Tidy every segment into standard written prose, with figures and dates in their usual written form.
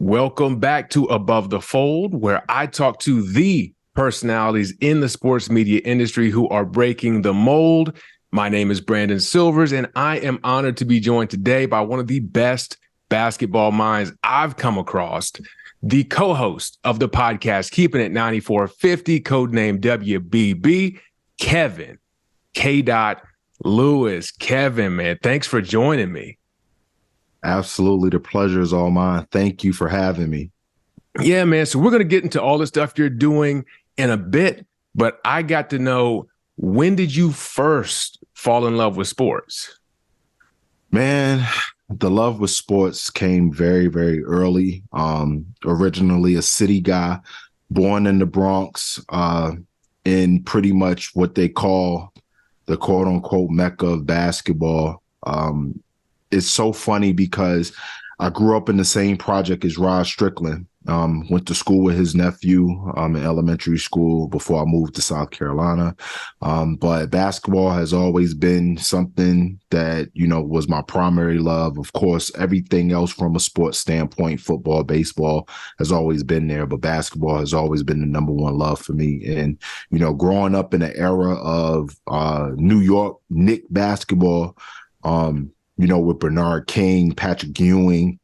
Welcome back to Above the Fold, where I talk to the personalities in the sports media industry who are breaking the mold. My name is Brandon Silvers, and I am honored to be joined today by one of the best basketball minds I've come across, the co-host of the podcast, Keeping It 9450, codename WBB, Kevin Kdot Lewis. Kevin, man, thanks for joining me. Absolutely. The pleasure is all mine. Thank you for having me. Yeah, man. So we're going to get into all the stuff you're doing in a bit, but I got to know, when did you first fall in love with sports? Man, the love with sports came very, very early. Originally a city guy, born in the Bronx, in pretty much what they call the quote unquote Mecca of basketball. It's so funny because I grew up in the same project as Rod Strickland. Went to school with his nephew in elementary school before I moved to South Carolina. But basketball has always been something that, was my primary love. Of course, everything else from a sports standpoint, football, baseball has always been there, but basketball has always been the number one love for me. And, growing up in the era of New York Knicks basketball, with Bernard King, Patrick Ewing,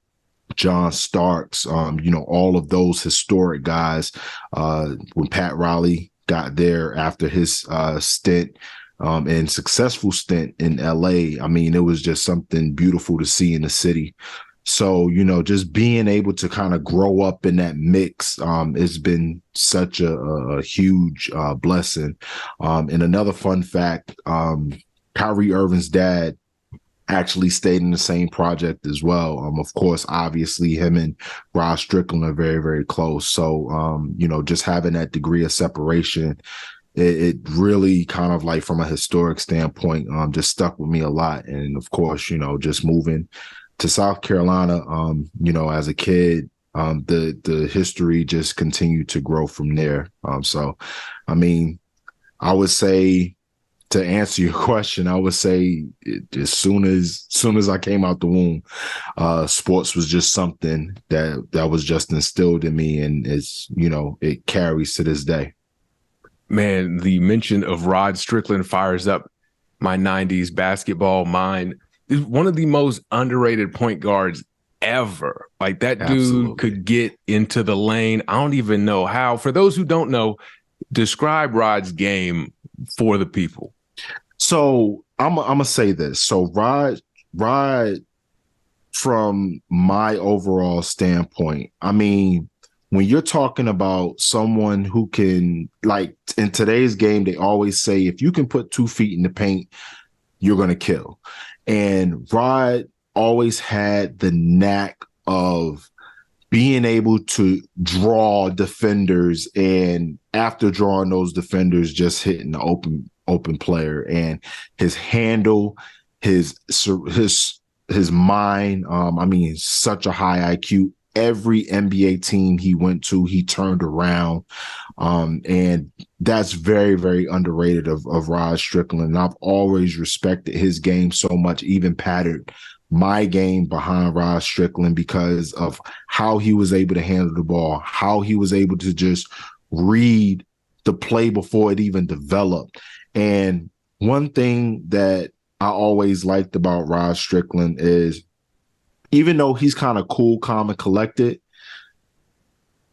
John Starks, all of those historic guys. When Pat Riley got there after his stint and successful stint in LA, it was just something beautiful to see in the city. So, just being able to kind of grow up in that mix, it's been such a huge blessing. And another fun fact, Kyrie Irving's dad actually stayed in the same project as well. Of course, obviously him and Rod Strickland are very, very close. So, just having that degree of separation, it really kind of like from a historic standpoint, just stuck with me a lot. And of course, just moving to South Carolina, as a kid, the history just continued to grow from there. I would say, to answer your question, I would say as soon as I came out the womb, sports was just something that was just instilled in me, and it carries to this day. Man, the mention of Rod Strickland fires up my 90s basketball mind. He's one of the most underrated point guards ever. Like, that Absolutely. Dude could get into the lane. I don't even know how. For those who don't know, describe Rod's game for the people. So I'm gonna say this. So Rod, from my overall standpoint, when you're talking about someone who can, like in today's game, they always say, if you can put 2 feet in the paint, you're gonna kill. And Rod always had the knack of being able to draw defenders, and after drawing those defenders, just hitting the open player. And his handle, his mind, such a high IQ. Every NBA team he went to, he turned around. And that's very, very underrated of Rod Strickland. And I've always respected his game so much, even patterned my game behind Rod Strickland because of how he was able to handle the ball, how he was able to just read the play before it even developed. And one thing that I always liked about Rod Strickland is, even though he's kind of cool, calm, and collected,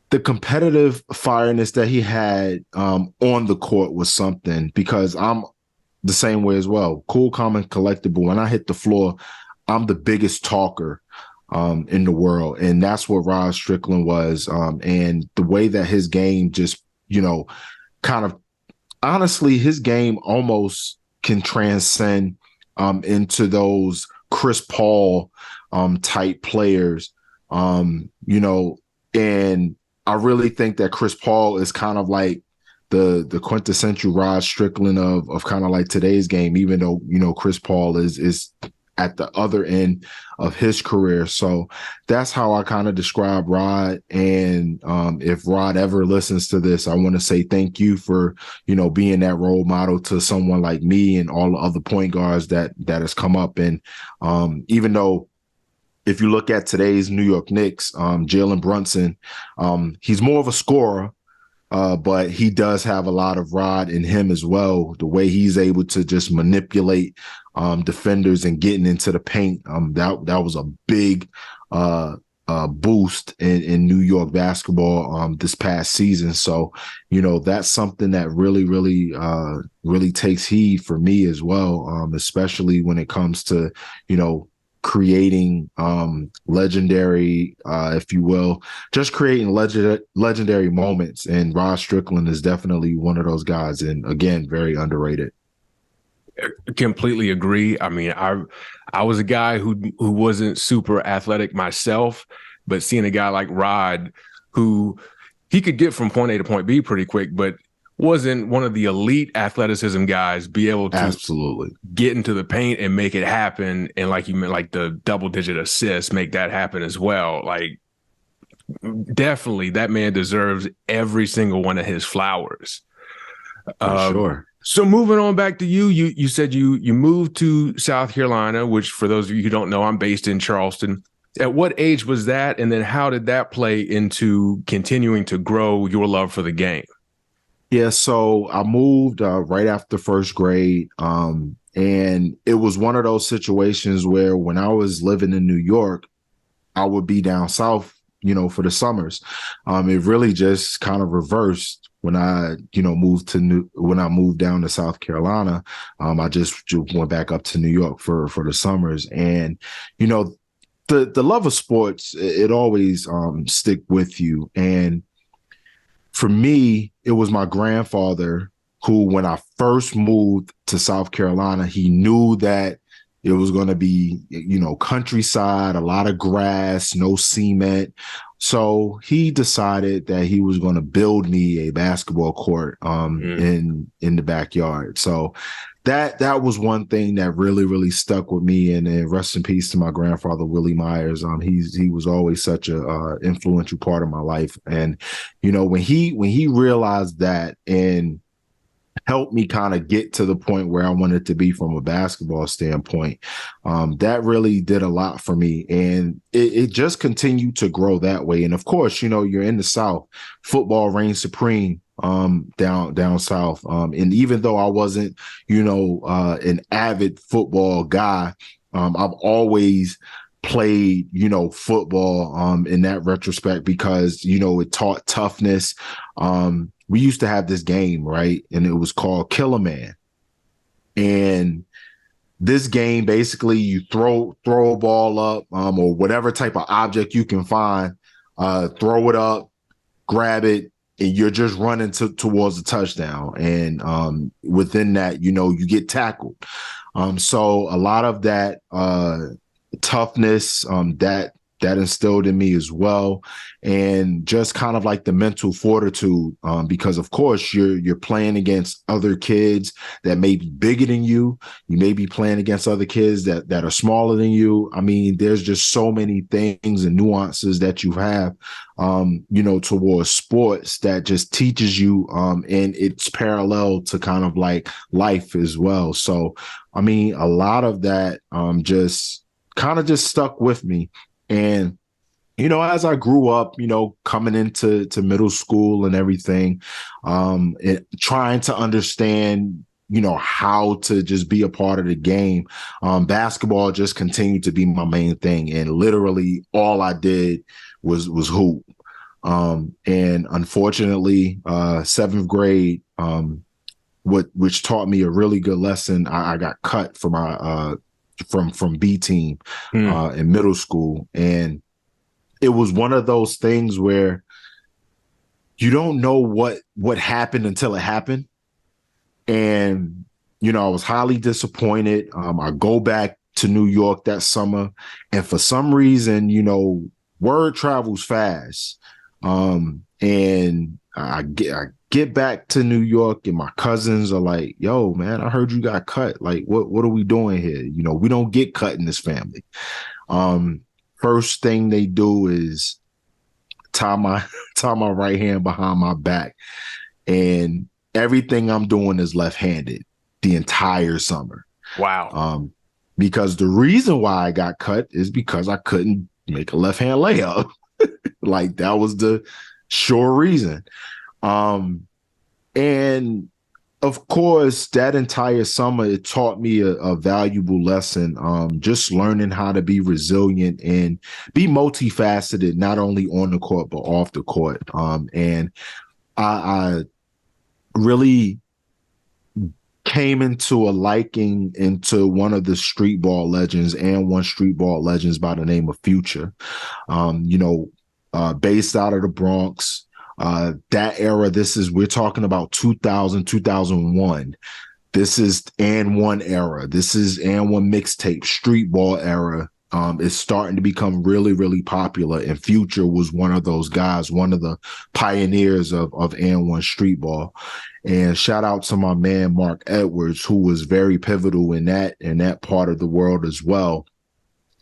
the competitive fireness that he had on the court was something, because I'm the same way as well. Cool, calm, and collected, but when I hit the floor, I'm the biggest talker in the world. And that's what Rod Strickland was. And the way that his game just, kind of, honestly, his game almost can transcend into those Chris Paul type players, and I really think that Chris Paul is kind of like the quintessential Rod Strickland of kind of like today's game, even though, Chris Paul is at the other end of his career. So that's how I kind of describe Rod. And if Rod ever listens to this, I want to say thank you for, being that role model to someone like me and all the other point guards that has come up. And even though if you look at today's New York Knicks, Jalen Brunson, he's more of a scorer, but he does have a lot of Rod in him as well. The way he's able to just manipulate defenders and getting into the paint, that was a big boost in New York basketball this past season. So, that's something that really takes heed for me as well, especially when it comes to, creating legendary, if you will, just creating legendary moments. And Rod Strickland is definitely one of those guys. And again, very underrated. Completely agree. I mean, I was a guy who wasn't super athletic myself, but seeing a guy like Rod, who he could get from point A to point B pretty quick, but wasn't one of the elite athleticism guys, be able to absolutely get into the paint and make it happen. And like you meant, like the double-digit assists, make that happen as well. Like, definitely that man deserves every single one of his flowers. For sure. So moving on back to you said you moved to South Carolina, which for those of you who don't know, I'm based in Charleston. At what age was that? And then how did that play into continuing to grow your love for the game? Yeah, so I moved right after first grade. And it was one of those situations where when I was living in New York, I would be down south, for the summers. It really just kind of reversed when I, when I moved down to South Carolina. I just went back up to New York for the summers. And, the love of sports, it always stick with you. And for me, it was my grandfather who, when I first moved to South Carolina, he knew that it was going to be, countryside, a lot of grass, no cement. So he decided that he was going to build me a basketball court in the backyard. So that was one thing that really stuck with me. And rest in peace to my grandfather, Willie Myers. He was always such a influential part of my life. And when he realized that and helped me kind of get to the point where I wanted to be from a basketball standpoint, that really did a lot for me. And it just continued to grow that way. And of course, you're in the South, football reigns supreme down south. And even though I wasn't, an avid football guy, I've always played, football in that retrospect because, it taught toughness. We used to have this game, right? And it was called Kill a Man. And this game, basically, you throw a ball up or whatever type of object you can find, throw it up, grab it, and you're just running towards the touchdown. And within that, you get tackled. So a lot of that toughness, that instilled in me as well. And just kind of like the mental fortitude, because of course you're playing against other kids that may be bigger than you. You may be playing against other kids that are smaller than you. I mean, there's just so many things and nuances that you have, towards sports that just teaches you, and it's parallel to kind of like life as well. So, I mean, a lot of that, just stuck with me. And, as I grew up, coming into middle school and everything, trying to understand, how to just be a part of the game, basketball just continued to be my main thing. And literally all I did was hoop. And unfortunately, seventh grade, which taught me a really good lesson, I got cut from my from B team in middle school. And it was one of those things where you don't know what happened until it happened. And, I was highly disappointed. I go back to New York that summer, and for some reason, word travels fast. And I get back to New York, and my cousins are like, yo, man, I heard you got cut. Like, what are we doing here? We don't get cut in this family. First thing they do is tie my right hand behind my back. And everything I'm doing is left-handed the entire summer. Wow. because the reason why I got cut is because I couldn't make a left-hand layup. Like, that was the sure reason. And of course, that entire summer, it taught me a valuable lesson. Just learning how to be resilient and be multifaceted, not only on the court, but off the court. And I really came into a liking into one of the street ball legends and one street ball legends by the name of Future. Based out of the Bronx. That era, we're talking about 2000, 2001. This is and one era. This is and one mixtape, street ball era. It's starting to become really, really popular. And Future was one of those guys, one of the pioneers of and one street ball. And shout out to my man, Mark Edwards, who was very pivotal in that part of the world as well.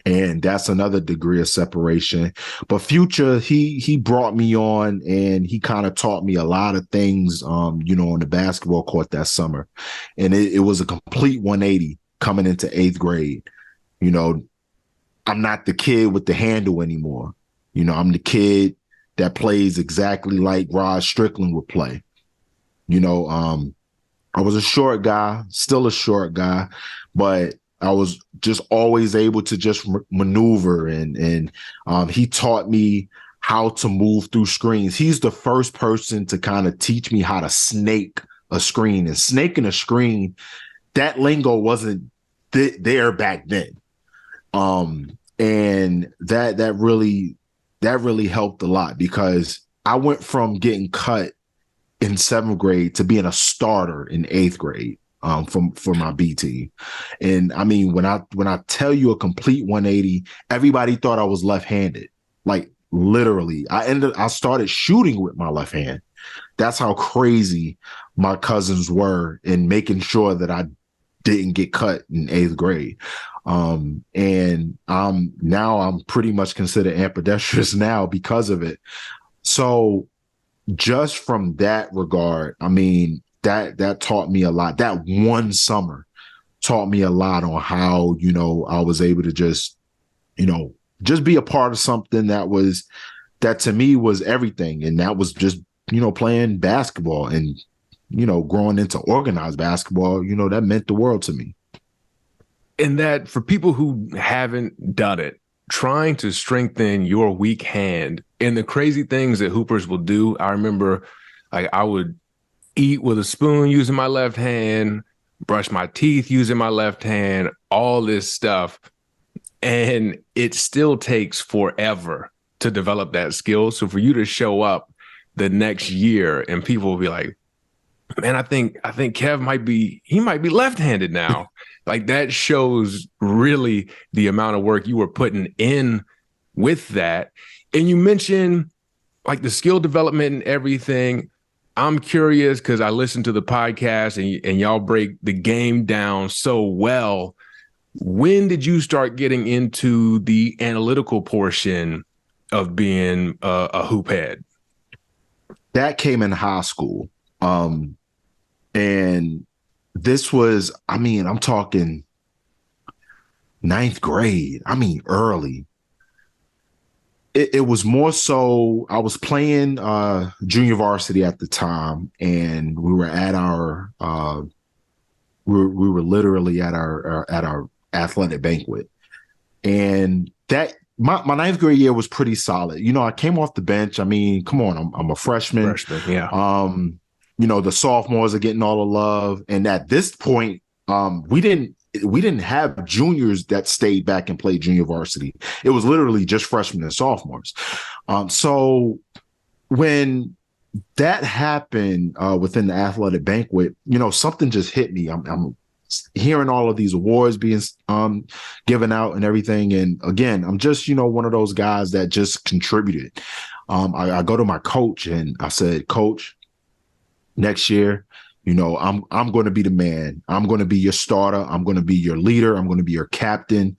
And that's another degree of separation. But Future, he brought me on, and he kind of taught me a lot of things, on the basketball court that summer. And it was a complete 180 coming into 8th grade. I'm not the kid with the handle anymore. I'm the kid that plays exactly like Rod Strickland would play. I was a short guy, still a short guy, but I was just always able to just maneuver, and he taught me how to move through screens. He's the first person to kind of teach me how to snake a screen, and snaking a screen, that lingo wasn't there back then. And that really helped a lot, because I went from getting cut in 7th grade to being a starter in 8th grade. For my B team. And I mean, when I tell you a complete 180, everybody thought I was left-handed. Like, literally, I started shooting with my left hand. That's how crazy my cousins were in making sure that I didn't get cut in 8th grade. And I'm pretty much considered ambidextrous now because of it. So just from that regard, I mean, that taught me a lot. That one summer taught me a lot on how, I was able to just be a part of something that to me was everything. And that was just, playing basketball and, growing into organized basketball, that meant the world to me. And that, for people who haven't done it, trying to strengthen your weak hand and the crazy things that hoopers will do. I remember I would eat with a spoon using my left hand, brush my teeth using my left hand, all this stuff. And it still takes forever to develop that skill. So for you to show up the next year and people will be like, man, I think Kev might be left-handed now. Like, that shows really the amount of work you were putting in with that. And you mentioned like the skill development and everything. I'm curious, because I listened to the podcast and y'all break the game down so well. When did you start getting into the analytical portion of being a hoop head? That came in high school. And this was, I'm talking 9th grade. Early. It was more so, I was playing junior varsity at the time, and we were at our we were literally at our athletic banquet. And that my 9th grade year was pretty solid. I came off the bench. Come on, I'm a freshman. Yeah. The sophomores are getting all the love, and at this point, we didn't have juniors that stayed back and played junior varsity. It was literally just freshmen and sophomores. So when that happened within the athletic banquet, something just hit me. I'm hearing all of these awards being given out and everything. And again, I'm just, one of those guys that just contributed. I go to my coach and I said, Coach, next year, I'm going to be the man. I'm going to be your starter. I'm going to be your leader. I'm going to be your captain.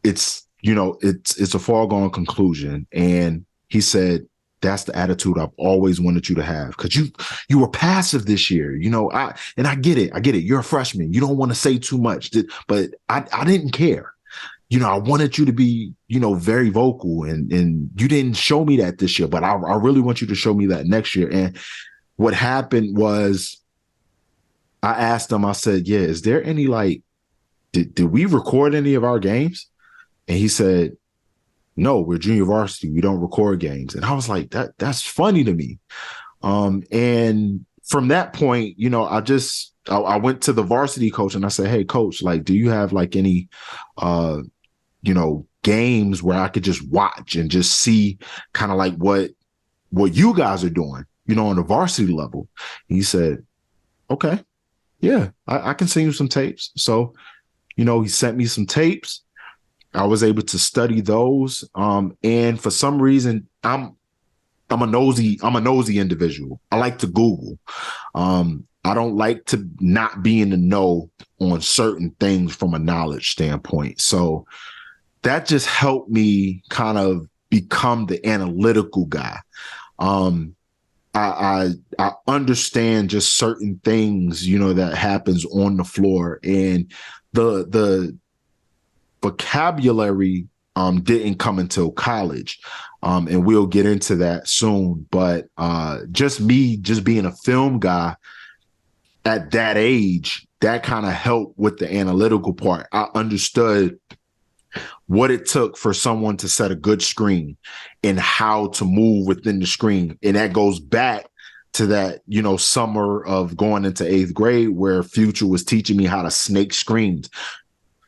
It's a foregone conclusion. And he said, that's the attitude I've always wanted you to have, because you were passive this year. I get it. You're a freshman. You don't want to say too much, but I didn't care. I wanted you to be, very vocal, and you didn't show me that this year, but I really want you to show me that next year. And what happened was, I asked him, I said, yeah, is there any, did we record any of our games? And he said, no, we're junior varsity. We don't record games. And I was like, that's funny to me. And from that point, I went to the varsity coach and I said, hey, coach, do you have any, games where I could just watch and just see kind of what you guys are doing, on the varsity level? And he said, okay, yeah, I can send you some tapes. So, he sent me some tapes. I was able to study those. And for some reason, I'm a nosy individual. I like to Google. I don't like to not be in the know on certain things from a knowledge standpoint. So that just helped me kind of become the analytical guy. I understand just certain things, that happens on the floor, and the vocabulary didn't come until college. And we'll get into that soon. But just being a film guy at that age, that kind of helped with the analytical part. I understood what it took for someone to set a good screen and how to move within the screen. And that goes back to that, summer of going into 8th grade, where Future was teaching me how to snake screens,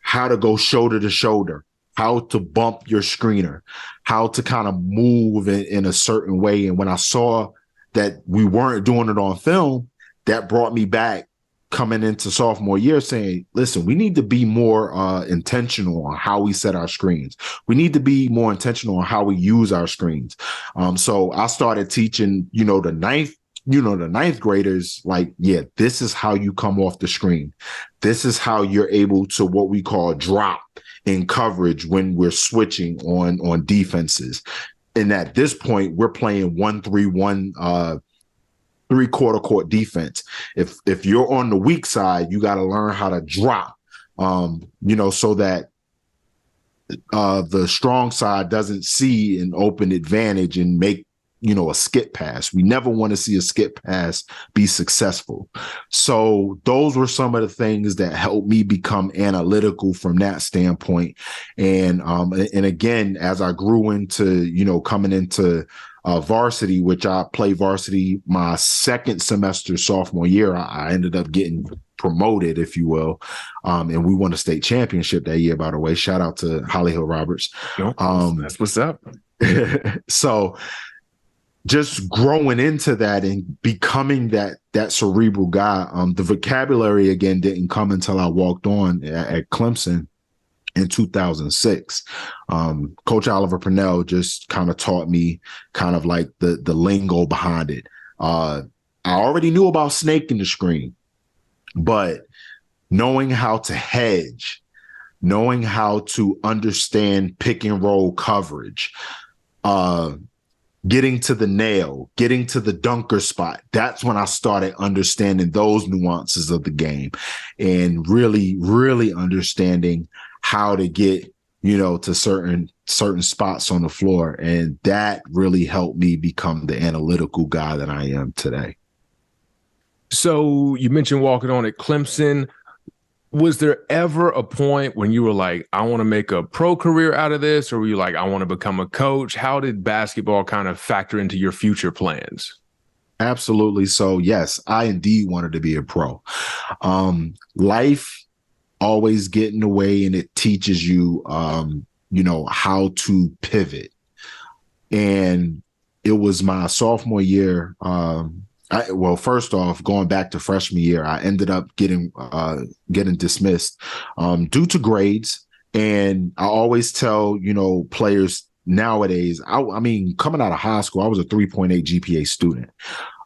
how to go shoulder to shoulder, how to bump your screener, how to kind of move in a certain way. And when I saw that we weren't doing it on film, that brought me back coming into sophomore year saying, listen, we need to be more intentional on how we set our screens. We need to be more intentional on how we use our screens. So I started teaching, the ninth graders, this is how you come off the screen. This is how you're able to what we call drop in coverage when we're switching on defenses. And at this point, we're playing 1-3-1 three-quarter court defense. If you're on the weak side, you got to learn how to drop, so that the strong side doesn't see an open advantage and make, a skip pass. We never want to see a skip pass be successful. So those were some of the things that helped me become analytical from that standpoint. And again, as I grew into, coming into varsity, which I played varsity my second semester sophomore year, I ended up getting promoted, if you will. And we won a state championship that year, by the way. Shout out to Holly Hill Roberts. That's what's up. So just growing into that and becoming that cerebral guy, the vocabulary again didn't come until I walked on at Clemson in 2006. Coach Oliver Purnell just kind of taught me kind of the lingo behind it. I already knew about snaking the screen, but knowing how to hedge, knowing how to understand pick and roll coverage, getting to the nail, getting to the dunker spot. That's when I started understanding those nuances of the game and really, really understanding how to get, to certain spots on the floor. And that really helped me become the analytical guy that I am today. So you mentioned walking on at Clemson. Was there ever a point when you were like, I want to make a pro career out of this? Or were you like, I want to become a coach? How did basketball kind of factor into your future plans? Absolutely. So yes, I indeed wanted to be a pro. Life always get in the way, and it teaches you, how to pivot. And it was my sophomore year. First off, going back to freshman year, I ended up getting dismissed due to grades. And I always tell, players nowadays, I mean, coming out of high school, I was a 3.8 GPA student.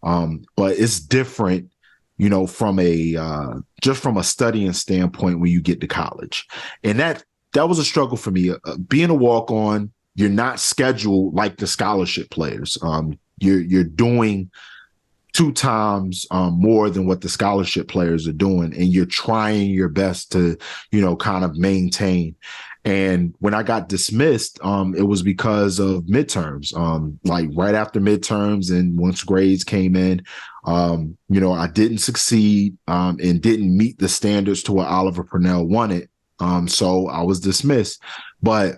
But it's different, from a studying standpoint when you get to college. And that was a struggle for me. Being a walk-on, you're not scheduled like the scholarship players. you're doing 2 times more than what the scholarship players are doing, and you're trying your best to, kind of maintain. And when I got dismissed, it was because of midterms, like right after midterms. And once grades came in, I didn't succeed and didn't meet the standards to what Oliver Purnell wanted. So I was dismissed. But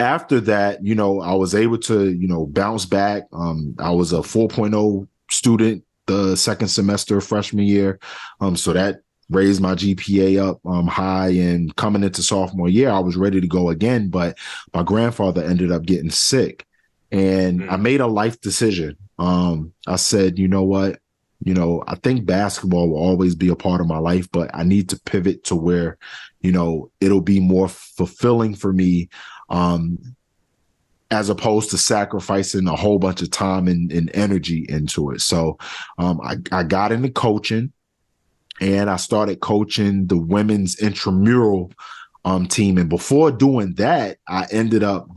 after that, I was able to, bounce back. I was a 4.0 student the second semester of freshman year. So that raised my GPA up high, and coming into sophomore year, I was ready to go again, but my grandfather ended up getting sick, and I made a life decision. I said, you know what, I think basketball will always be a part of my life, but I need to pivot to where, it'll be more fulfilling for me, as opposed to sacrificing a whole bunch of time and energy into it. So I got into coaching, and I started coaching the women's intramural team. And before doing that, I ended up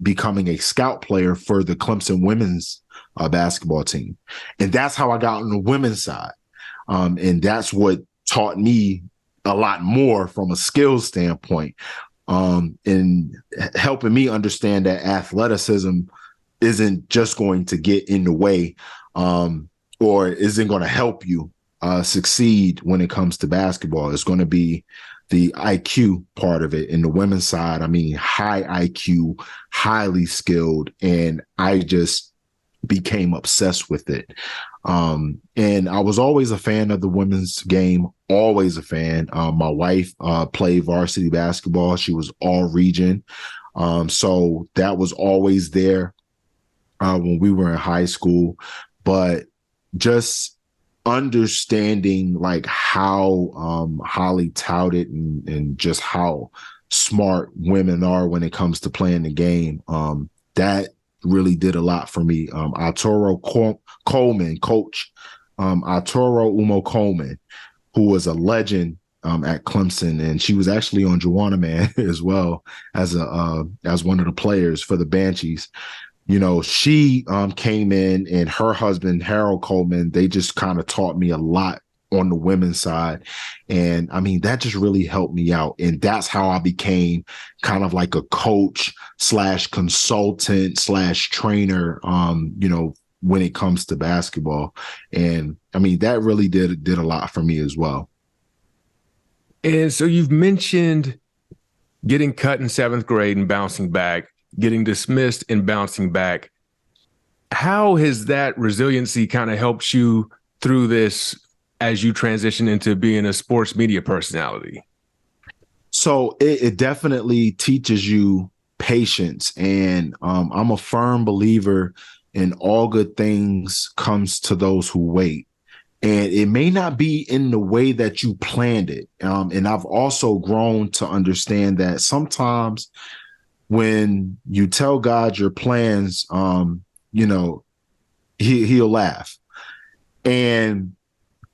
becoming a scout player for the Clemson women's basketball team. And that's how I got on the women's side. And that's what taught me a lot more from a skills standpoint, and helping me understand that athleticism isn't just going to get in the way, or isn't going to help you succeed when it comes to basketball. It's going to be the IQ part of it. In the women's side, I mean, high IQ, highly skilled, and I just became obsessed with it. And I was always a fan of the women's game, always a fan. My wife played varsity basketball. She was all region. So that was always there when we were in high school. But just understanding like how highly touted and just how smart women are when it comes to playing the game, that really did a lot for me. Arturo Coleman, coach Arturo Umo Coleman, who was a legend at Clemson, and she was actually on Juwanna Man as well as one of the players for the Banshees. She came in, and her husband, Harold Coleman, they just kind of taught me a lot on the women's side. And I mean, that just really helped me out. And that's how I became kind of like a coach / consultant / trainer, when it comes to basketball. And I mean, that really did a lot for me as well. And so you've mentioned getting cut in 7th grade and bouncing back, getting dismissed and bouncing back. How has that resiliency kind of helped you through this as you transition into being a sports media personality? So it definitely teaches you patience. And I'm a firm believer in all good things comes to those who wait. And it may not be in the way that you planned it. And I've also grown to understand that sometimes when you tell God your plans, he'll laugh. And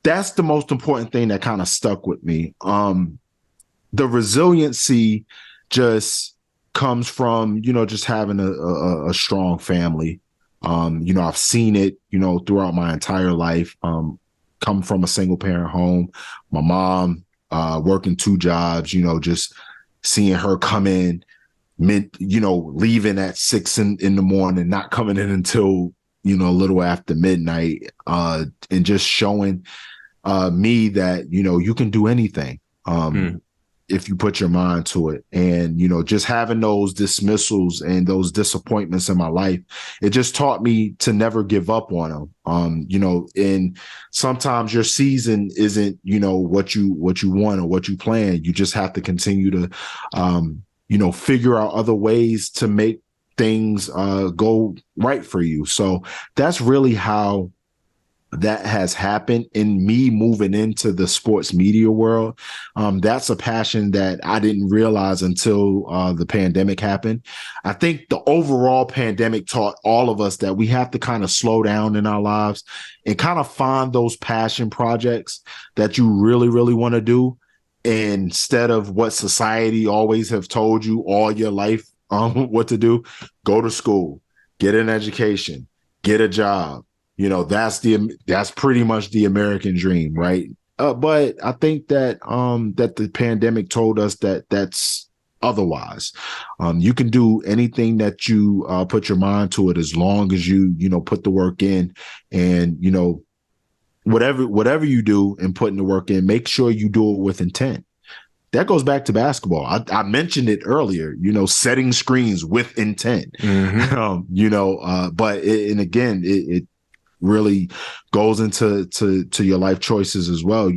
that's the most important thing that kind of stuck with me. The resiliency just comes from, just having a strong family. I've seen it, throughout my entire life. Come from a single parent home, my mom working 2 jobs, just seeing her come in, leaving at 6 in the morning, not coming in until, a little after midnight, and just showing me that, you can do anything if you put your mind to it. And, just having those dismissals and those disappointments in my life, it just taught me to never give up on them. And sometimes your season isn't, what you want or what you plan. You just have to continue to, figure out other ways to make things go right for you. So that's really how that has happened in me moving into the sports media world. That's a passion that I didn't realize until the pandemic happened. I think the overall pandemic taught all of us that we have to kind of slow down in our lives and kind of find those passion projects that you really, really want to do, instead of what society always have told you all your life what to do. Go to school, get an education, get a job. That's pretty much the American dream, right? But I think that that the pandemic told us that that's otherwise. You can do anything that you put your mind to it, as long as you put the work in, and whatever you do and putting the work in, make sure you do it with intent. That goes back to basketball. I mentioned it earlier, setting screens with intent. Mm-hmm. But it really goes into your life choices as well.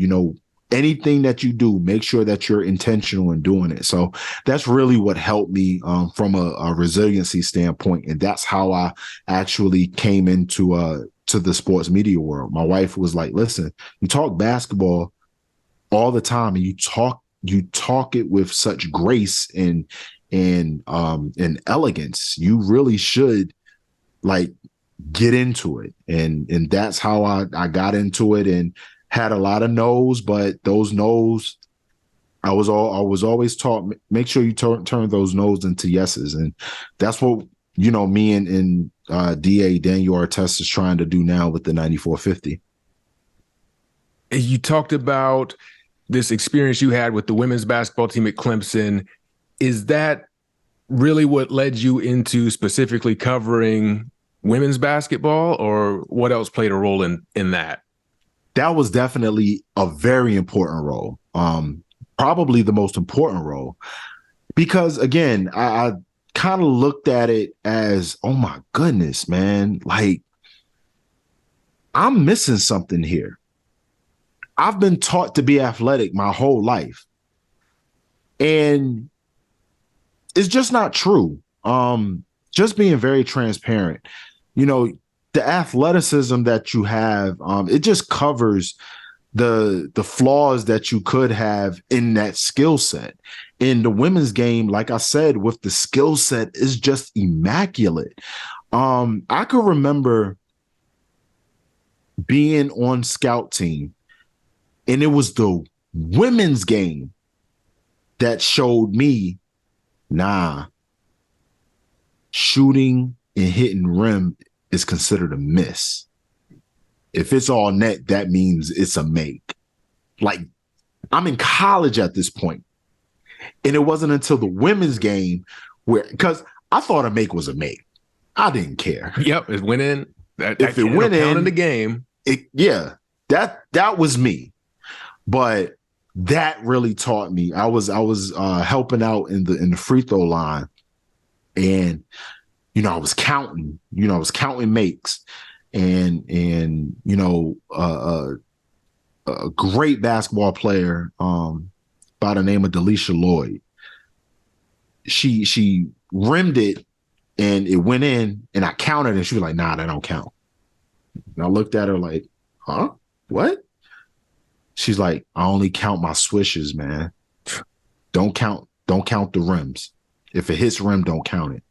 Anything that you do, make sure that you're intentional in doing it. So that's really what helped me from a resiliency standpoint. And that's how I actually came into to the sports media world. My wife was like, listen, you talk basketball all the time, and you talk it with such grace and elegance. You really should get into it. And that's how I got into it, and had a lot of no's, but those no's, I was always taught, make sure you turn those no's into yeses. And that's what, me and DA Daniel Artest is trying to do now with the 9450. You talked about this experience you had with the women's basketball team at Clemson. Is that really what led you into specifically covering women's basketball, or what else played a role in that? That was definitely a very important role. Probably the most important role, because again, I kind of looked at it as, oh my goodness, man, I'm missing something here. I've been taught to be athletic my whole life, and it's just not true. Just being very transparent, the athleticism that you have, it just covers the flaws that you could have in that skill set. In the women's game, like I said, with the skill set is just immaculate. I could remember being on scout team, and it was the women's game that showed me, shooting and hitting rim is considered a miss. If it's all net, that means it's a make. I'm in college at this point, and it wasn't until the women's game because I thought a make was a make. I didn't care. Yep, it went in. If it went in the game, that was me. But that really taught me. I was helping out in the free throw line, and I was counting. I was counting makes, and a great basketball player by the name of Delisha Lloyd. She rimmed it, and it went in, and I counted, and she was like, "Nah, that don't count." And I looked at her like, "Huh? What?" She's like, "I only count my swishes, man. Don't count the rims. If it hits rim, don't count it."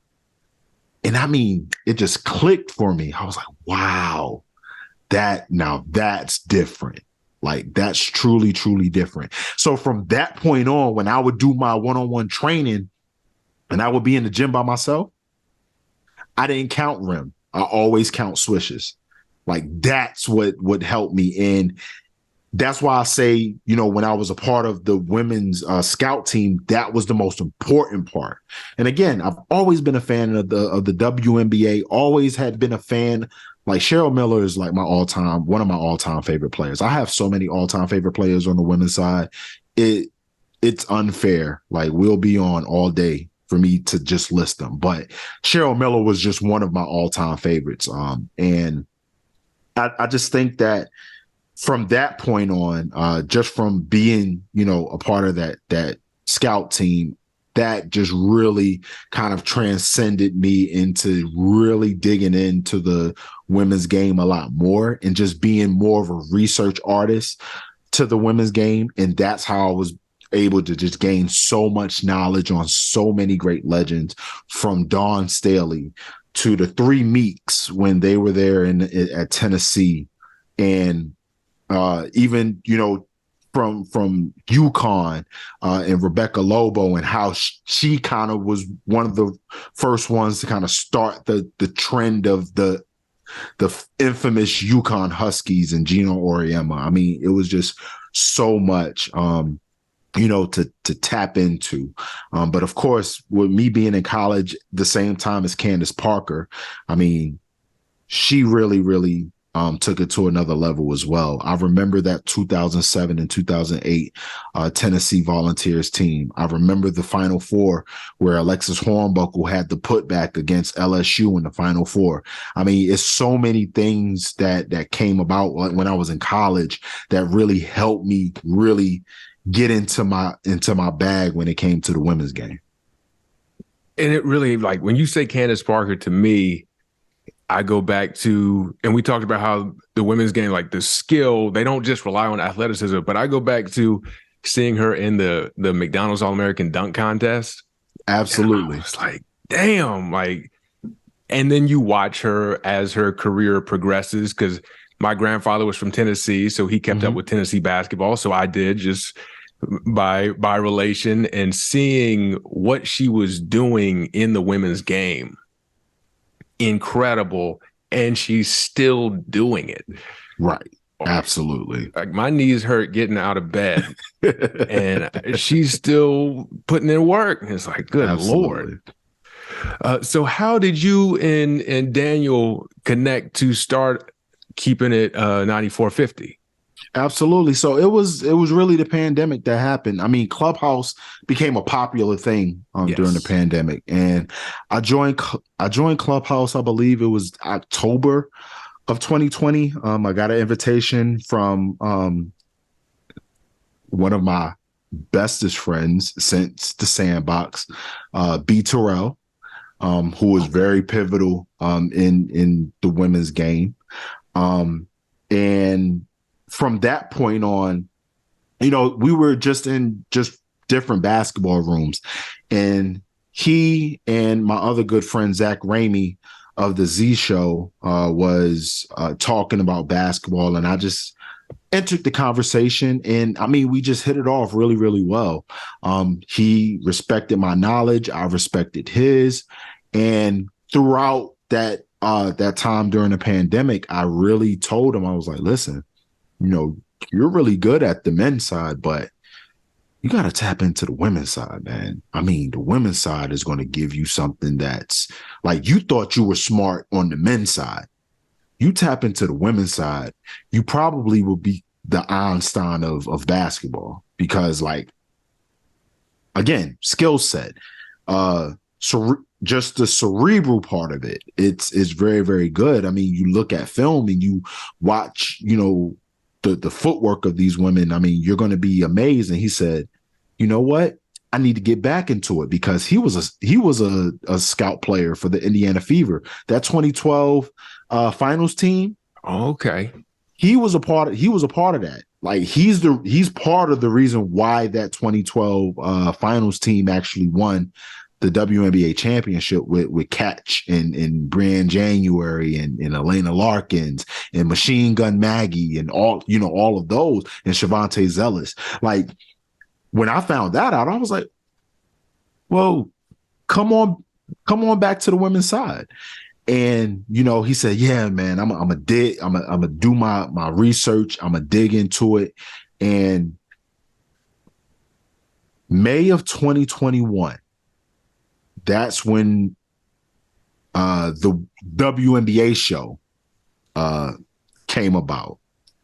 And I mean, it just clicked for me. I was like, wow, that's different. That's truly, truly different. So from that point on, when I would do my one-on-one training and I would be in the gym by myself, I didn't count rim. I always count swishes. That's what would help me. And that's why I say, when I was a part of the women's scout team, that was the most important part. And again, I've always been a fan of the WNBA, always had been a fan. Cheryl Miller is one of my all-time favorite players. I have so many all-time favorite players on the women's side. It's unfair. We'll be on all day for me to just list them. But Cheryl Miller was just one of my all-time favorites. And I just think that from that point on, just from being, a part of that scout team, that just really kind of transcended me into really digging into the women's game a lot more, and just being more of a research artist to the women's game. And that's how I was able to just gain so much knowledge on so many great legends, from Dawn Staley to the Three Meeks when they were there at Tennessee, and even from UConn and Rebecca Lobo, and how she kind of was one of the first ones to kind of start the trend of the the infamous Yukon Huskies and Gino Auriemma. I mean, it was just so much, to tap into. But of course, with me being in college the same time as Candace Parker, I mean, she really, really took it to another level as well. I remember that 2007 and 2008 Tennessee Volunteers team. I remember the Final Four where Alexis Hornbuckle had the putback against LSU in the Final Four. I mean, it's so many things that came about when I was in college that really helped me really get into my bag when it came to the women's game. And it really, like, when you say Candace Parker, to me, I go back to, and we talked about how the women's game, like the skill, they don't just rely on athleticism, but I go back to seeing her in the McDonald's All-American dunk contest. Absolutely. It's like, damn, like, and then you watch her as her career progresses, because my grandfather was from Tennessee, so he kept up with Tennessee basketball. So I did, just by relation, and seeing what she was doing in the women's game. Incredible. And she's still doing it. Right. Absolutely. Like, my knees hurt getting out of bed and she's still putting in work. It's like, good Lord. So how did you and Daniel connect to start keeping it 9450? Absolutely. So it was really the pandemic that happened. I mean, Clubhouse became a popular thing during the pandemic, and I joined Clubhouse. I believe it was October of 2020. I got an invitation from one of my bestest friends since the Sandbox, B. Terrell, who was very pivotal in the women's game, and from that point on, we were just in different basketball rooms, and he and my other good friend, Zach Ramey of the Z Show, was talking about basketball, and I just entered the conversation, and I mean, we just hit it off really, really well. He respected my knowledge. I respected his. And throughout that time during the pandemic, I really told him, I was like, listen, you're really good at the men's side, but you got to tap into the women's side, man. I mean, the women's side is going to give you something that's like, you thought you were smart on the men's side. You tap into the women's side, you probably will be the Einstein of basketball, because, like, again, skill set, just the cerebral part of it, it's very, very good. I mean, you look at film and you watch, the footwork of these women. I mean, you're going to be amazed. And he said, you know what? I need to get back into it, because he was a scout player for the Indiana Fever, that 2012 finals team. Okay. He was a part of that. Like, he's part of the reason why that 2012 finals team actually won the WNBA championship with Catch and Brianne January and Elena Larkins and Machine Gun Maggie and all of those, and Shavonte Zellis. Like, when I found that out, I was like, well, come on back to the women's side. And, he said, yeah, man, I'm gonna do my research. I'm gonna dig into it. And May of 2021, that's when the WNBA show came about,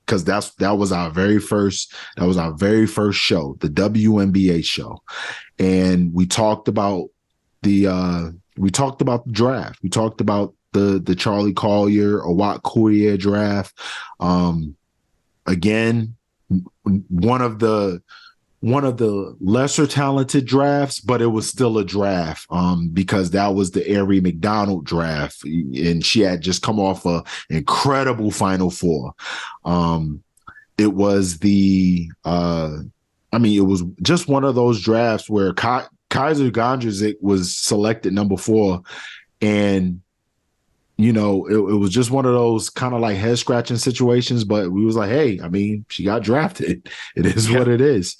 because that was our very first show, the WNBA show, and we talked about the draft. We talked about the Charlie Collier or Watt Courier draft. Again, one of the lesser talented drafts, but it was still a draft, because that was the Aerie McDonald draft, and she had just come off an incredible Final Four. It was it was just one of those drafts where Kaiser Gondrezick was selected number 4, and it was just one of those kind of like head scratching situations, but we was like, hey, I mean, she got drafted. It is what it is.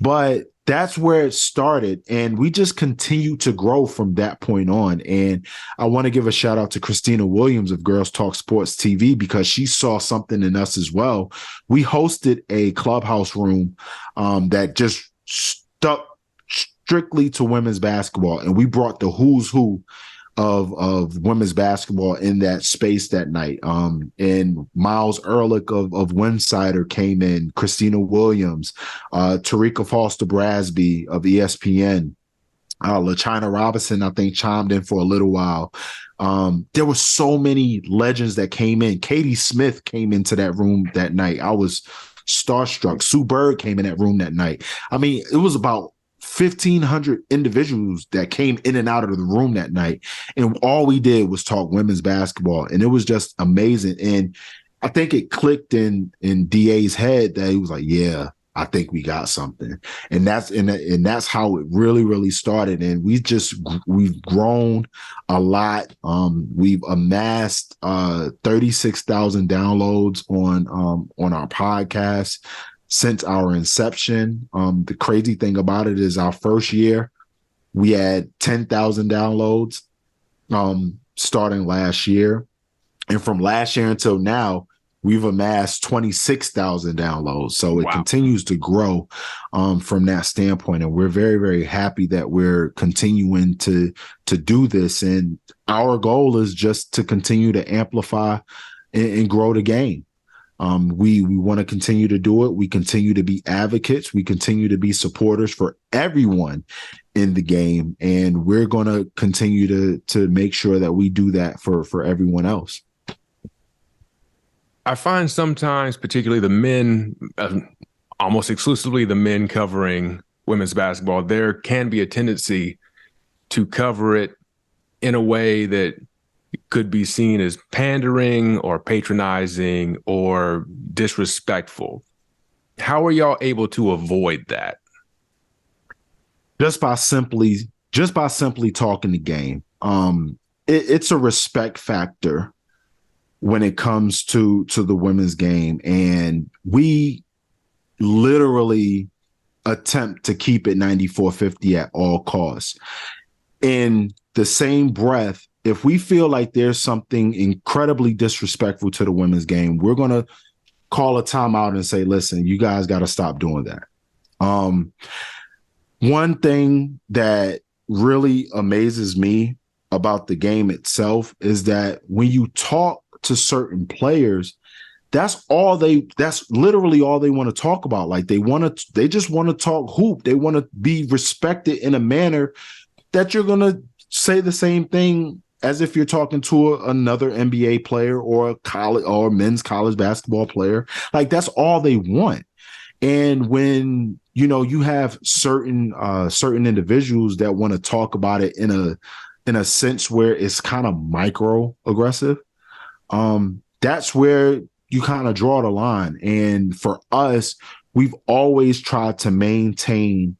But that's where it started. And we just continue to grow from that point on. And I want to give a shout out to Christina Williams of Girls Talk Sports TV, because she saw something in us as well. We hosted a clubhouse room that just stuck strictly to women's basketball. And we brought the who's who of women's basketball in that space that night. And Miles Ehrlich of Winsider came in, Christina Williams, Tarika Foster Brasby of ESPN, LaChina Robinson, I think, chimed in for a little while. There were so many legends that came in. Katie Smith came into that room that night. I was starstruck. Sue Bird came in that room that night. I mean, it was about 1,500 individuals that came in and out of the room that night. And all we did was talk women's basketball. And it was just amazing. And I think it clicked in DA's head that he was like, yeah, I think we got something. And that's how it really, really started. And we've grown a lot. We've amassed 36,000 downloads on our podcast since our inception. The crazy thing about it is our first year, we had 10,000 downloads starting last year. And from last year until now, we've amassed 26,000 downloads. So it continues to grow from that standpoint. And we're very, very happy that we're continuing to do this. And our goal is just to continue to amplify and grow the game. We want to continue to do it. We continue to be advocates. We continue to be supporters for everyone in the game. And we're going to continue to make sure that we do that for everyone else. I find sometimes, particularly the men, almost exclusively the men covering women's basketball, there can be a tendency to cover it in a way that could be seen as pandering or patronizing or disrespectful. How are y'all able to avoid that? Just by simply talking the game. It's a respect factor when it comes to the women's game. And we literally attempt to keep it 94-50 at all costs. In the same breath, if we feel like there's something incredibly disrespectful to the women's game, we're going to call a timeout and say, listen, you guys got to stop doing that. One thing that really amazes me about the game itself is that when you talk to certain players, that's literally all they want to talk about. Like they just want to talk hoop. They want to be respected in a manner that you're going to say the same thing as if you're talking to another NBA player or a college or men's college basketball player. Like that's all they want. And when, you have certain individuals that want to talk about it in a sense where it's kind of microaggressive, that's where you kind of draw the line. And for us, we've always tried to maintain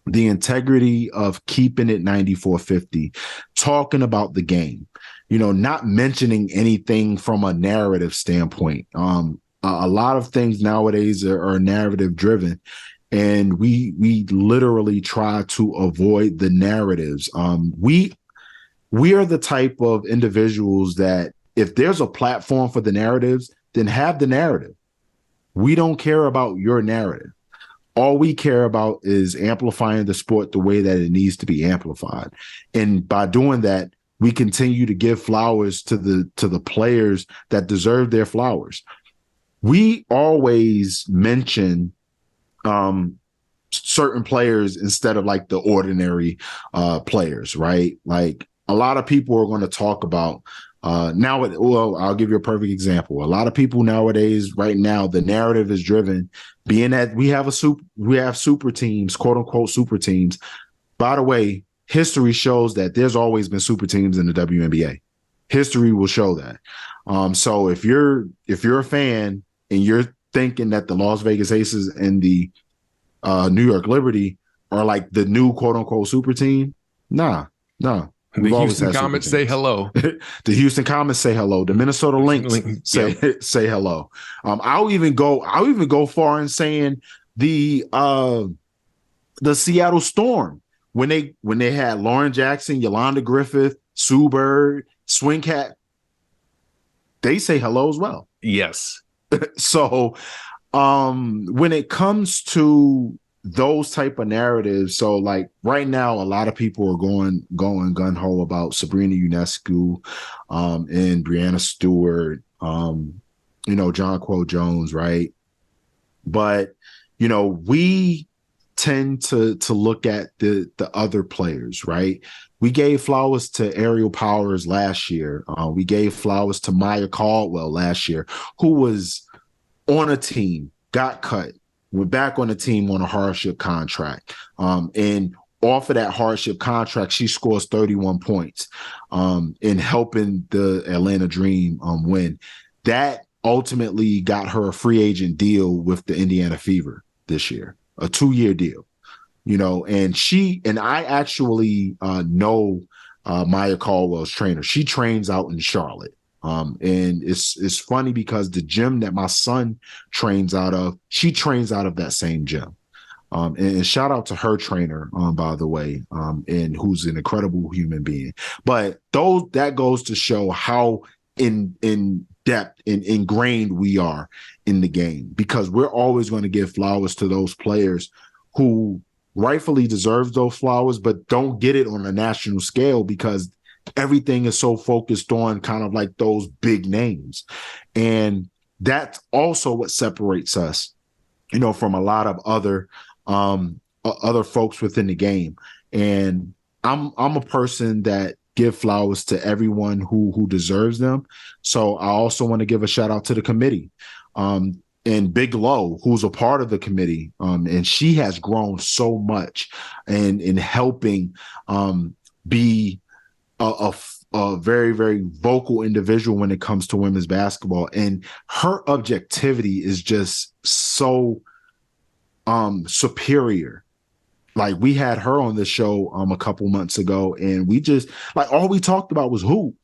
the integrity of keeping it 94-50, talking about the game, not mentioning anything from a narrative standpoint. A lot of things nowadays are narrative driven, and we literally try to avoid the narratives. We are the type of individuals that if there's a platform for the narratives, then have the narrative. We don't care about your narrative. All we care about is amplifying the sport the way that it needs to be amplified. And by doing that, we continue to give flowers to the players that deserve their flowers. We always mention certain players instead of like the ordinary players, right? Like a lot of people are going to talk about I'll give you a perfect example. A lot of people nowadays, right now, the narrative is driven, being that we have super teams, quote unquote super teams. By the way, history shows that there's always been super teams in the WNBA. History will show that. So if you're a fan and you're thinking that the Las Vegas Aces and the New York Liberty are like the new quote unquote super team, no. The Houston Comets say hello. The Houston Comets say hello. The Minnesota Lynx say hello. I'll even go far in saying the the Seattle Storm when they had Lauren Jackson, Yolanda Griffith, Sue Bird, Swing Cat. They say hello as well. Yes. So when it comes to those type of narratives, so like right now, a lot of people are going gun ho about Sabrina Ionescu, and Brianna Stewart, Jonquel Jones, right? But we tend to look at the other players, right? We gave flowers to Aerial Powers last year. We gave flowers to Maya Caldwell last year, who was on a team, got cut, went back on the team on a hardship contract. And off of that hardship contract, she scores 31 points in helping the Atlanta Dream win. That ultimately got her a free agent deal with the Indiana Fever this year, a 2-year deal. And I actually know Maya Caldwell's trainer. She trains out in Charlotte. And it's funny because the gym that my son trains out of, she trains out of that same gym. And shout out to her trainer, by the way, and who's an incredible human being. But that goes to show how in depth and ingrained we are in the game, because we're always going to give flowers to those players who rightfully deserve those flowers, but don't get it on a national scale because everything is so focused on kind of like those big names. And that's also what separates us, from a lot of other folks within the game. And I'm a person that give flowers to everyone who deserves them. So I also want to give a shout out to the committee. And Big Lo, who's a part of the committee, and she has grown so much in helping be a very, very vocal individual when it comes to women's basketball. And her objectivity is just so superior. Like, we had her on the show a couple months ago, and we just, like, all we talked about was hoop.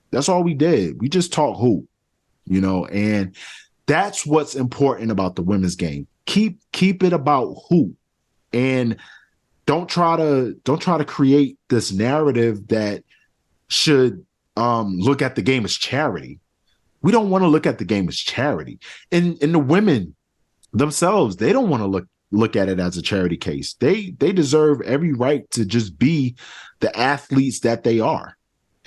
That's all we did. We just talked hoop, and that's what's important about the women's game. Keep it about hoop, and don't try to create this narrative that should look at the game as charity. We don't want to look at the game as charity. And the women themselves, they don't want to look at it as a charity case. They deserve every right to just be the athletes that they are.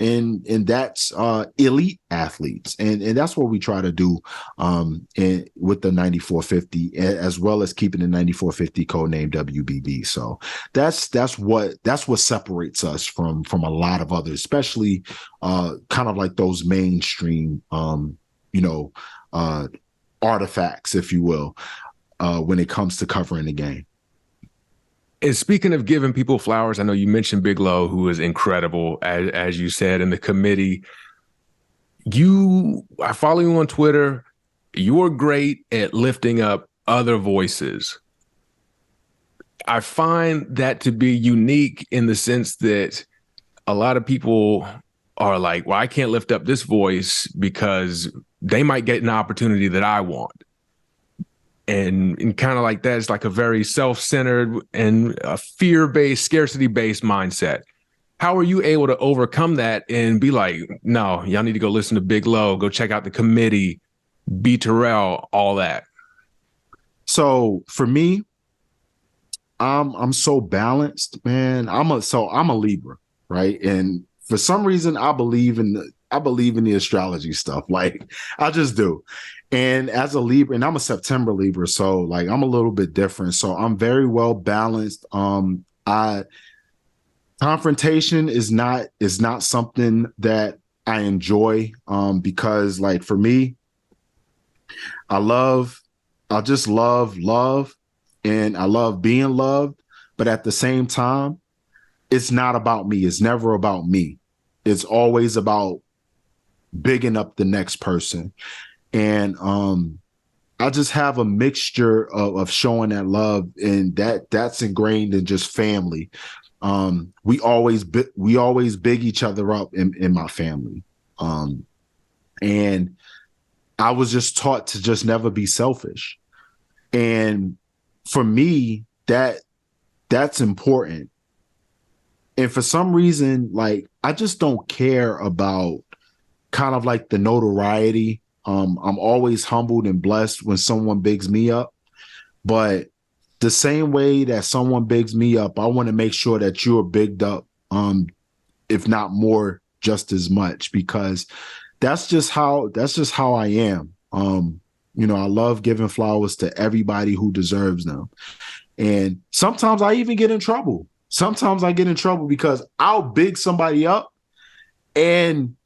And that's elite athletes. And that's what we try to do with the 9450, as well as keeping the 9450 codename WBB. So that's what separates us from a lot of others, especially kind of like those mainstream artifacts, if you will, when it comes to covering the game. And speaking of giving people flowers, I know you mentioned Big Lo, who is incredible, as you said, in the committee. I follow you on Twitter. You're great at lifting up other voices. I find that to be unique in the sense that a lot of people are like, well, I can't lift up this voice because they might get an opportunity that I want. And kind of like that, it's like a very self-centered and a fear-based, scarcity-based mindset. How are you able to overcome that and be like, no, y'all need to go listen to Big Lo, go check out the committee, B. Terrell, all that? So for me, I'm so balanced, man. I'm a Libra, right? And for some reason, I believe in the astrology stuff. Like, I just do. And as a Libra, and I'm a September Libra, so like I'm a little bit different. So I'm very well balanced. Confrontation is not something that I enjoy, because like for me, I just love and I love being loved, but at the same time, it's not about me. It's never about me. It's always about bigging up the next person. And I just have a mixture of showing that love, and that's ingrained in just family. We always big each other up in my family. And I was just taught to just never be selfish. And for me, that's important. And for some reason, like, I just don't care about kind of like the notoriety. I'm always humbled and blessed when someone bigs me up. But the same way that someone bigs me up, I want to make sure that you're bigged up, if not more, just as much, because that's just how I am. I love giving flowers to everybody who deserves them. And sometimes I even get in trouble. Sometimes I get in trouble because I'll big somebody up and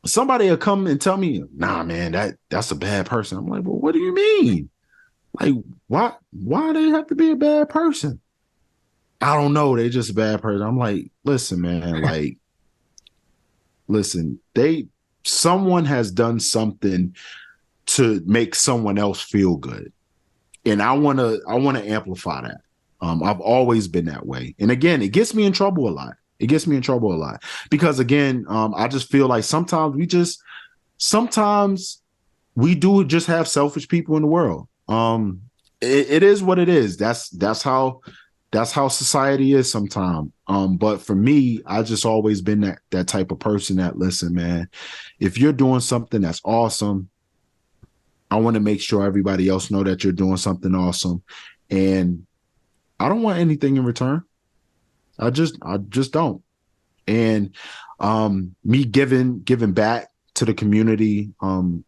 somebody will come and tell me, nah, man, that's a bad person. I'm like, well, what do you mean? Like, why do they have to be a bad person? I don't know. They're just a bad person. I'm like, listen, man, like, listen, someone has done something to make someone else feel good. And I want to amplify that. I've always been that way. And again, it gets me in trouble a lot. Because again, I just feel like sometimes we do just have selfish people in the world. It is what it is. That's how society is sometimes. But for me, I just always been that type of person that, listen, man, if you're doing something that's awesome, I want to make sure everybody else know that you're doing something awesome. And I don't want anything in return. I just don't. And me giving back to the community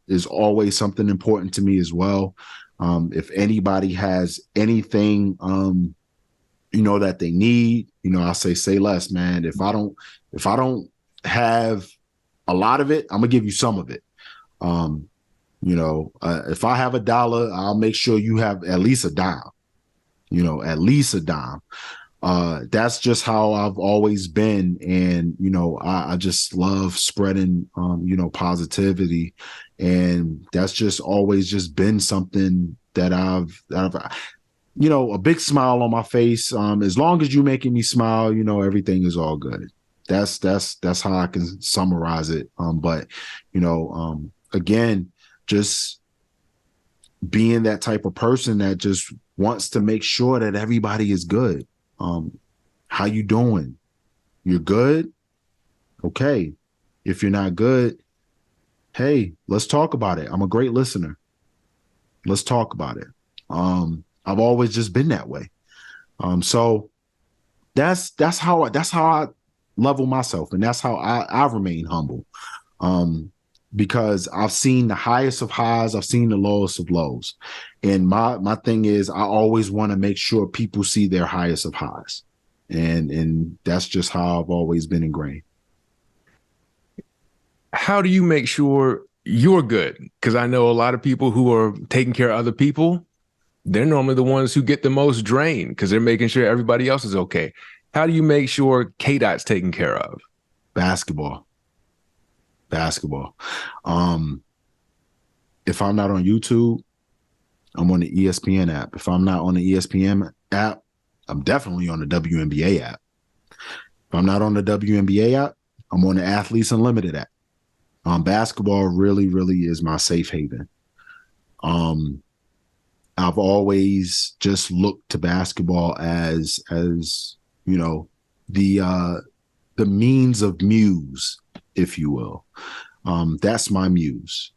is always something important to me as well. If anybody has anything that they need, I say less, man. If I don't have a lot of it, I'm gonna give you some of it. If I have $1, I'll make sure you have at least a dime. At least a dime. That's just how I've always been. And, I just love spreading, positivity. And that's just always just been something that I've a big smile on my face. As long as you're making me smile, everything is all good. That's how I can summarize it. But again, just being that type of person that just wants to make sure that everybody is good. How you doing? You're good? Okay. If you're not good, hey, let's talk about it. I'm a great listener. Let's talk about it. I've always just been that way. So that's how I level myself, and that's how I remain humble. Because I've seen the highest of highs, I've seen the lowest of lows. And my thing is, I always want to make sure people see their highest of highs. And that's just how I've always been ingrained. How do you make sure you're good? Because I know a lot of people who are taking care of other people, they're normally the ones who get the most drained because they're making sure everybody else is okay. How do you make sure Kdot's taken care of? Basketball. If I'm not on YouTube, I'm on the ESPN app. If I'm not on the ESPN app, I'm definitely on the WNBA app. If I'm not on the WNBA app, I'm on the Athletes Unlimited app. Basketball really, really is my safe haven. I've always just looked to basketball as the means of muse, if you will. That's my muse.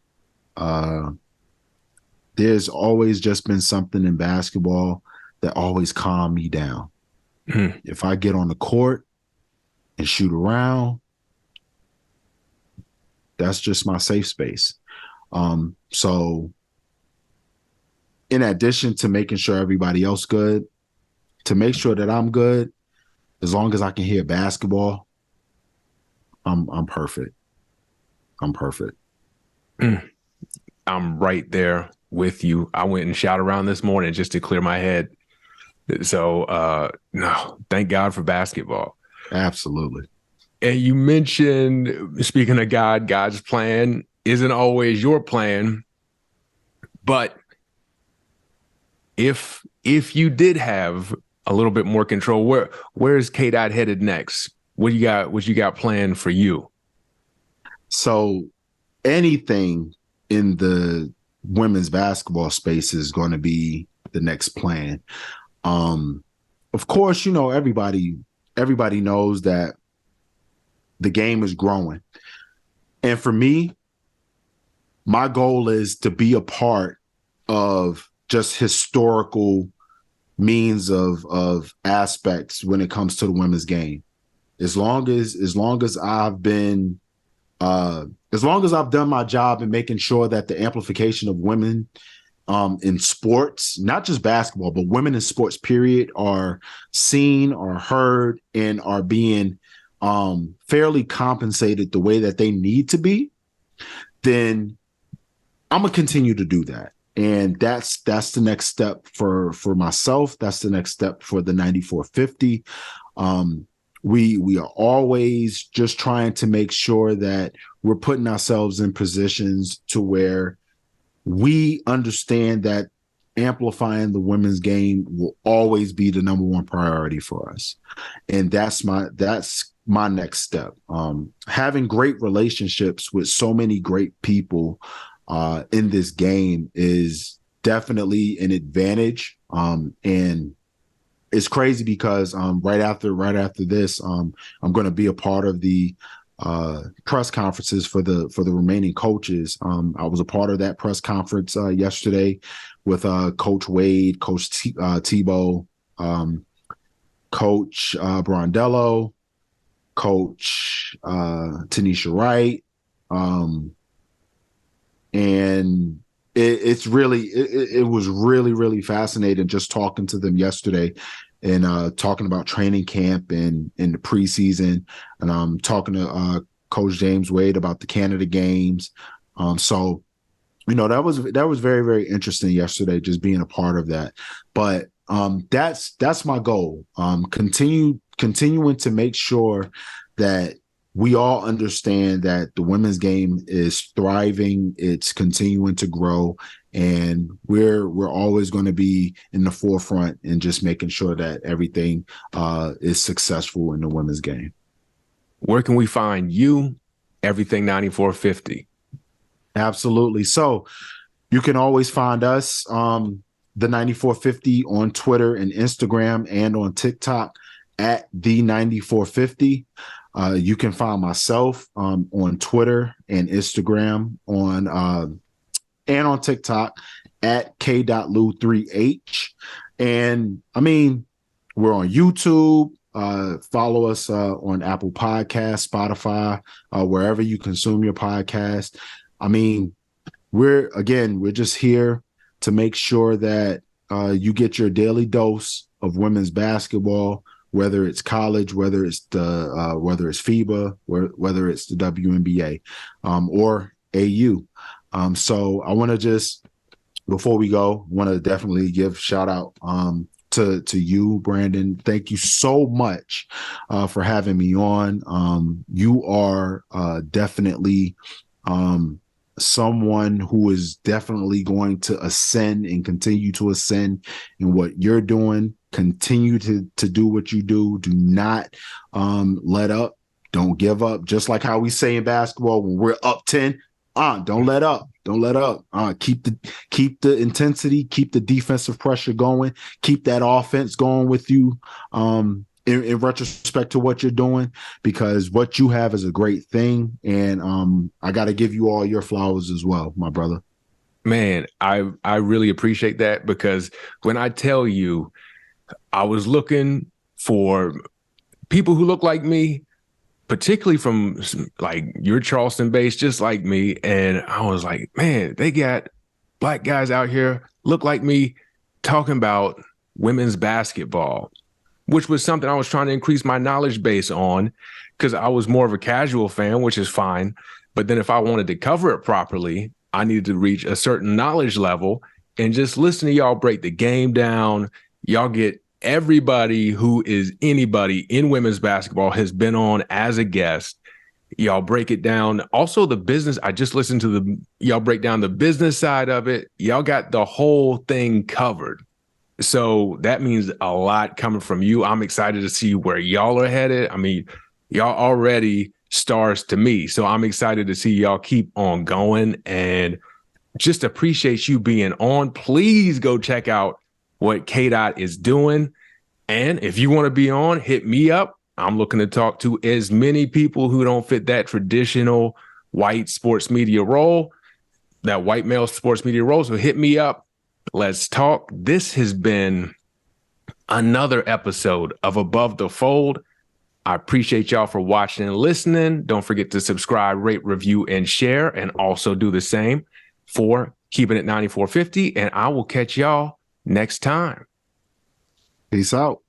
There's always just been something in basketball that always calmed me down. If I get on the court and shoot around, that's just my safe space. So in addition to making sure everybody else good, to make sure that I'm good, as long as I can hear basketball, I'm perfect. I'm perfect. I'm right there with you. I went and shot around this morning just to clear my head. So, no, thank God for basketball. Absolutely. And you mentioned, speaking of God, God's plan isn't always your plan. But if you did have a little bit more control, where is Kdot headed next? What you got planned for you? So anything in the women's basketball space is going to be the next plan. Of course, everybody knows that the game is growing. And for me, my goal is to be a part of just historical means of aspects when it comes to the women's game. As long as I've been as long as I've done my job in making sure that the amplification of women in sports, not just basketball, but women in sports, period, are seen, are heard, and are being fairly compensated the way that they need to be, then I'm gonna continue to do that. And that's the next step for myself. That's the next step for the 9450. We are always just trying to make sure that we're putting ourselves in positions to where we understand that amplifying the women's game will always be the number one priority for us. And that's my next step. Having great relationships with so many great people in this game is definitely an advantage. And it's crazy because right after this, I'm going to be a part of the press conferences for the remaining coaches. I was a part of that press conference yesterday with Coach Wade, Coach Tebow, Coach Brondello, Coach Tanisha Wright, and it was really fascinating just talking to them yesterday and talking about training camp and in the preseason, and I'm talking to Coach James Wade about the Canada games. So that was very interesting yesterday, just being a part of that. But that's my goal. Continuing to make sure that we all understand that the women's game is thriving, it's continuing to grow, and we're always going to be in the forefront and just making sure that everything is successful in the women's game. Where can we find you? Everything 9450. Absolutely. So you can always find us, the 9450, on Twitter and Instagram and on TikTok at the 9450. You can find myself on Twitter and Instagram and on TikTok at K.Lu3H. And I mean, we're on YouTube. Follow us on Apple Podcasts, Spotify, wherever you consume your podcast. I mean, we're just here to make sure that you get your daily dose of women's basketball, whether it's college, whether it's FIBA, whether it's the WNBA, or AU. So I want to just, before we go, want to definitely give shout out to you, Brandon. Thank you so much for having me on. You are definitely someone who is definitely going to ascend and continue to ascend in what you're doing. Continue to do what you do. Do not let up. Don't give up. Just like how we say in basketball, when we're up 10, don't let up. Don't let up. Keep the intensity, keep the defensive pressure going, keep that offense going with you in retrospect to what you're doing, because what you have is a great thing. And I got to give you all your flowers as well, my brother. Man, I really appreciate that, because when I tell you, I was looking for people who look like me, particularly from like you're Charleston based, just like me. And I was like, man, they got black guys out here look like me talking about women's basketball, which was something I was trying to increase my knowledge base on, because I was more of a casual fan, which is fine. But then if I wanted to cover it properly, I needed to reach a certain knowledge level, and just listen to y'all break the game down. Y'all get everybody who is anybody in women's basketball has been on as a guest. Y'all break it down. Also, the business, I just listened to y'all break down the business side of it. Y'all got the whole thing covered. So that means a lot coming from you. I'm excited to see where y'all are headed. I mean, y'all already stars to me. So I'm excited to see y'all keep on going, and just appreciate you being on. Please go check out what Kdot is doing. And if you want to be on, hit me up. I'm looking to talk to as many people who don't fit that traditional white sports media role, that white male sports media role. So hit me up. Let's talk. This has been another episode of Above the Fold. I appreciate y'all for watching and listening. Don't forget to subscribe, rate, review, and share, and also do the same for Keeping It 9450. And I will catch y'all next time. Peace out.